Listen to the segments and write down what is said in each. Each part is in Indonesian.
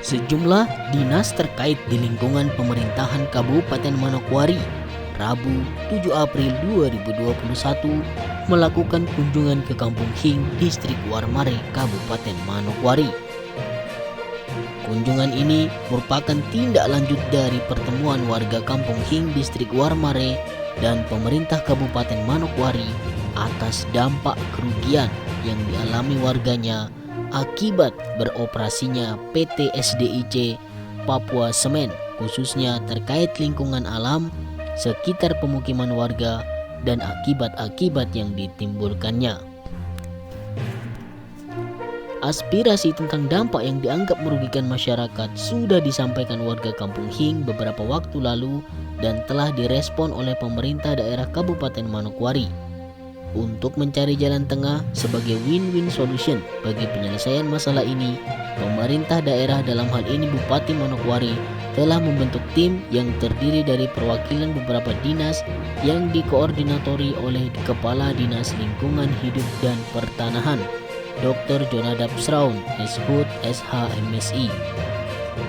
Sejumlah dinas terkait di lingkungan pemerintahan Kabupaten Manokwari Rabu 7 April 2021 melakukan kunjungan ke Kampung Hing, Distrik Warmare, Kabupaten Manokwari. Kunjungan ini merupakan tindak lanjut dari pertemuan warga Kampung Hing, Distrik Warmare dan pemerintah Kabupaten Manokwari atas dampak kerugian yang dialami warganya akibat beroperasinya PT SDIC Papua Semen, khususnya terkait lingkungan alam sekitar pemukiman warga dan akibat-akibat yang ditimbulkannya. Aspirasi tentang dampak yang dianggap merugikan masyarakat sudah disampaikan warga Kampung Hing beberapa waktu lalu dan telah direspon oleh pemerintah daerah Kabupaten Manokwari. Untuk mencari jalan tengah sebagai win-win solution bagi penyelesaian masalah ini, pemerintah daerah dalam hal ini Bupati Manokwari telah membentuk tim yang terdiri dari perwakilan beberapa dinas yang dikoordinatori oleh Kepala Dinas Lingkungan Hidup dan Pertanahan, Dr. Jonadab Sraun, SHUT, SHMSI.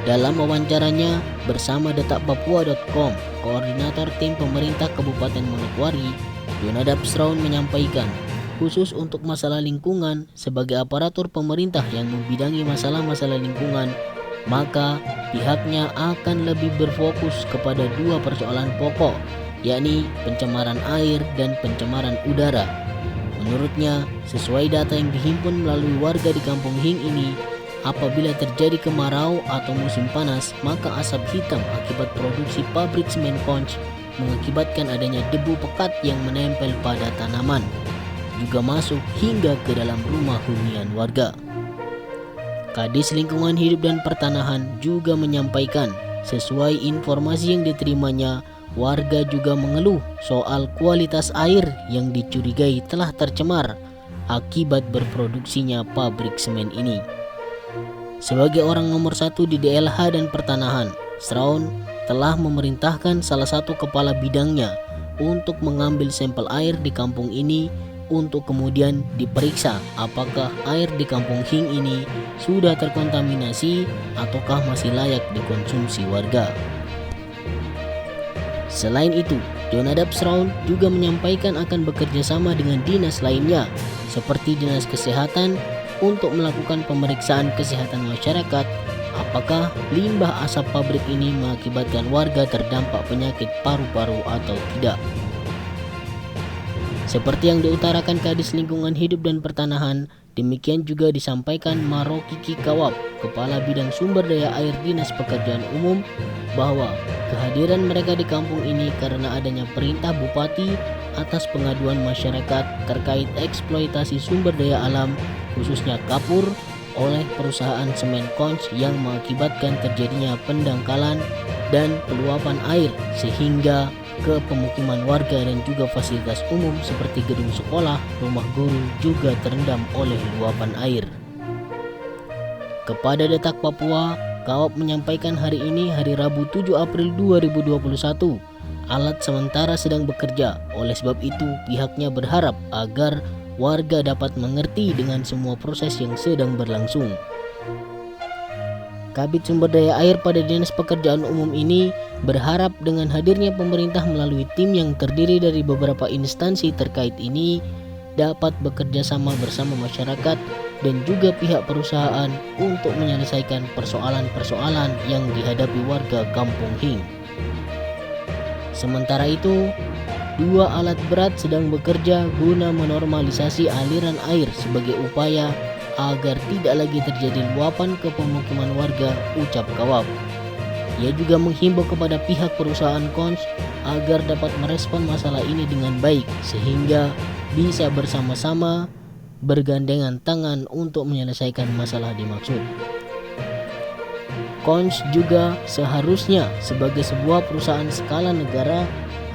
Dalam wawancaranya bersama detakpapua.com, koordinator tim pemerintah Kabupaten Manokwari, Jonadab Sraun menyampaikan, khusus untuk masalah lingkungan, sebagai aparatur pemerintah yang membidangi masalah-masalah lingkungan, maka pihaknya akan lebih berfokus kepada dua persoalan pokok, yakni pencemaran air dan pencemaran udara. Menurutnya, sesuai data yang dihimpun melalui warga di Kampung Hing ini, apabila terjadi kemarau atau musim panas, maka asap hitam akibat produksi pabrik semen Konch mengakibatkan adanya debu pekat yang menempel pada tanaman, juga masuk hingga ke dalam rumah hunian warga. Kadis Lingkungan Hidup dan Pertanahan juga menyampaikan, sesuai informasi yang diterimanya, warga juga mengeluh soal kualitas air yang dicurigai telah tercemar akibat berproduksinya pabrik semen ini. Sebagai orang nomor satu di DLH dan Pertanahan, Sraun telah memerintahkan salah satu kepala bidangnya untuk mengambil sampel air di kampung ini untuk kemudian diperiksa apakah air di Kampung Hing ini sudah terkontaminasi ataukah masih layak dikonsumsi warga. Selain itu, Jonadab Sraun juga menyampaikan akan bekerja sama dengan dinas lainnya seperti Dinas Kesehatan untuk melakukan pemeriksaan kesehatan masyarakat apakah limbah asap pabrik ini mengakibatkan warga terdampak penyakit paru-paru atau tidak. Seperti yang diutarakan Kadis Lingkungan Hidup dan Pertanahan, demikian juga disampaikan Marokiki Kawab, Kepala Bidang Sumber Daya Air Dinas Pekerjaan Umum, bahwa kehadiran mereka di kampung ini karena adanya perintah Bupati atas pengaduan masyarakat terkait eksploitasi sumber daya alam, khususnya kapur, oleh perusahaan semen Konch yang mengakibatkan terjadinya pendangkalan dan peluapan air sehingga ke pemukiman warga dan juga fasilitas umum seperti gedung sekolah, rumah guru juga terendam oleh luapan air. Kepada Detak Papua, Kawab menyampaikan hari ini hari Rabu 7 April 2021, alat sementara sedang bekerja. Oleh sebab itu, pihaknya berharap agar warga dapat mengerti dengan semua proses yang sedang berlangsung. Kabid Sumber Daya Air pada Dinas Pekerjaan Umum ini berharap dengan hadirnya pemerintah melalui tim yang terdiri dari beberapa instansi terkait ini dapat bekerja sama bersama masyarakat dan juga pihak perusahaan untuk menyelesaikan persoalan-persoalan yang dihadapi warga Kampung Hing. Sementara itu, dua alat berat sedang bekerja guna menormalisasi aliran air sebagai upaya agar tidak lagi terjadi luapan ke pemukiman warga, ucap Kawab. Ia juga menghimbau kepada pihak perusahaan Konch agar dapat merespon masalah ini dengan baik sehingga bisa bersama-sama bergandengan tangan untuk menyelesaikan masalah dimaksud. Konch juga seharusnya sebagai sebuah perusahaan skala negara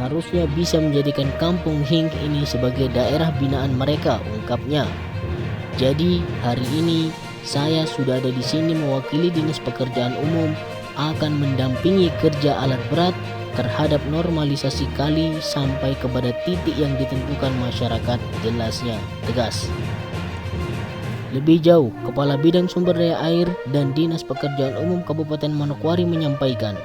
harusnya bisa menjadikan Kampung Hing ini sebagai daerah binaan mereka, ungkapnya. Jadi hari ini saya sudah ada di sini mewakili Dinas Pekerjaan Umum akan mendampingi kerja alat berat terhadap normalisasi kali sampai kepada titik yang ditentukan masyarakat, jelasnya tegas. Lebih jauh, Kepala Bidang Sumber Daya Air dan Dinas Pekerjaan Umum Kabupaten Manokwari menyampaikan,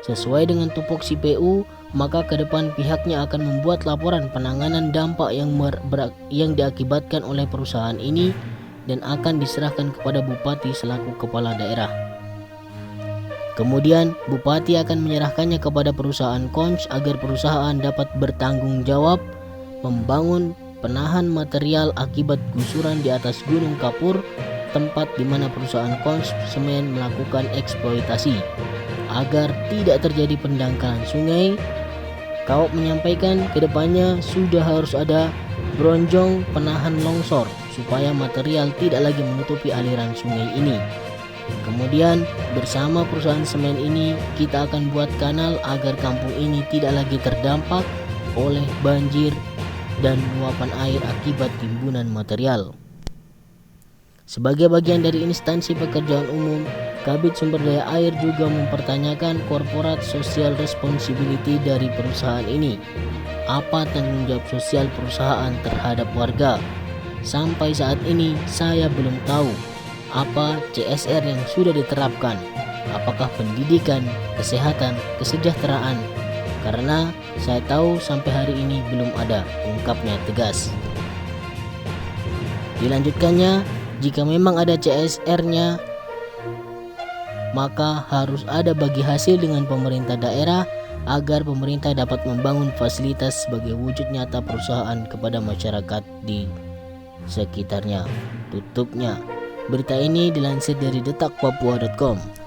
sesuai dengan tupoksi PU, maka ke depan pihaknya akan membuat laporan penanganan dampak yang diakibatkan oleh perusahaan ini dan akan diserahkan kepada Bupati selaku kepala daerah. Kemudian, Bupati akan menyerahkannya kepada perusahaan Konch agar perusahaan dapat bertanggung jawab membangun penahan material akibat gusuran di atas Gunung Kapur, tempat di mana perusahaan Konch Semen melakukan eksploitasi. Agar tidak terjadi pendangkalan sungai, Kaop menyampaikan kedepannya sudah harus ada bronjong penahan longsor supaya material tidak lagi menutupi aliran sungai ini. Kemudian bersama perusahaan semen ini kita akan buat kanal agar kampung ini tidak lagi terdampak oleh banjir dan luapan air akibat timbunan material. Sebagai bagian dari instansi pekerjaan umum, Kabid Sumber Daya Air juga mempertanyakan corporate social responsibility dari perusahaan ini. Apa tanggung jawab sosial perusahaan terhadap warga? Sampai saat ini saya belum tahu apa CSR yang sudah diterapkan. Apakah pendidikan, kesehatan, kesejahteraan? Karena saya tahu sampai hari ini belum ada, ungkapnya tegas. Dilanjutkannya, jika memang ada CSR-nya, maka harus ada bagi hasil dengan pemerintah daerah agar pemerintah dapat membangun fasilitas sebagai wujud nyata perusahaan kepada masyarakat di sekitarnya. Tutupnya. Berita ini dilansir dari detakpapua.com.